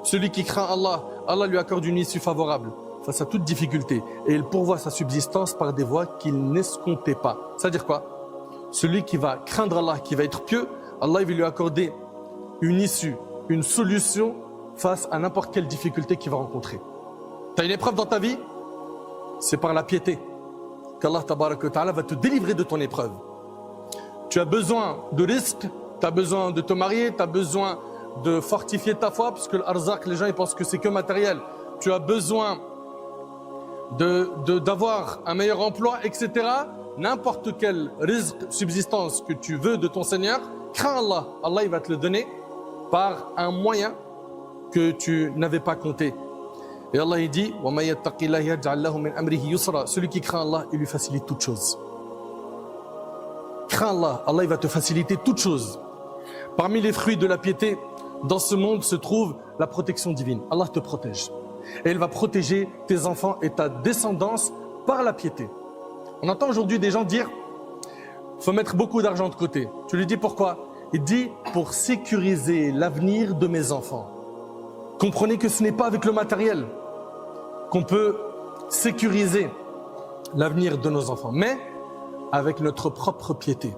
Celui qui craint Allah, Allah lui accorde une issue favorable face à toute difficulté et il pourvoit sa subsistance par des voies qu'il n'escomptait pas. C'est-à-dire quoi? Celui qui va craindre Allah, qui va être pieux, Allah il va lui accorder une issue, une solution face à n'importe quelle difficulté qu'il va rencontrer. Tu as une épreuve dans ta vie? C'est par la piété qu'Allah tabaraka wa ta'ala va te délivrer de ton épreuve. Tu as besoin de risques, tu as besoin de te marier, tu as besoin de fortifier ta foi, parce que l'arzaq, les gens ils pensent que c'est que matériel. Tu as besoin d'avoir un meilleur emploi, etc. N'importe quel risque, subsistance que tu veux de ton Seigneur, crains Allah. Allah il va te le donner par un moyen que tu n'avais pas compté. Et Allah il dit celui qui craint Allah, il lui facilite toutes choses. Crains Allah, Allah il va te faciliter toutes choses. Parmi les fruits de la piété, dans ce monde se trouve la protection divine. Allah te protège. Et il va protéger tes enfants et ta descendance par la piété. On entend aujourd'hui des gens dire il faut mettre beaucoup d'argent de côté. Tu lui dis pourquoi? Il dit pour sécuriser l'avenir de mes enfants. Comprenez que ce n'est pas avec le matériel qu'on peut sécuriser l'avenir de nos enfants, mais avec notre propre piété.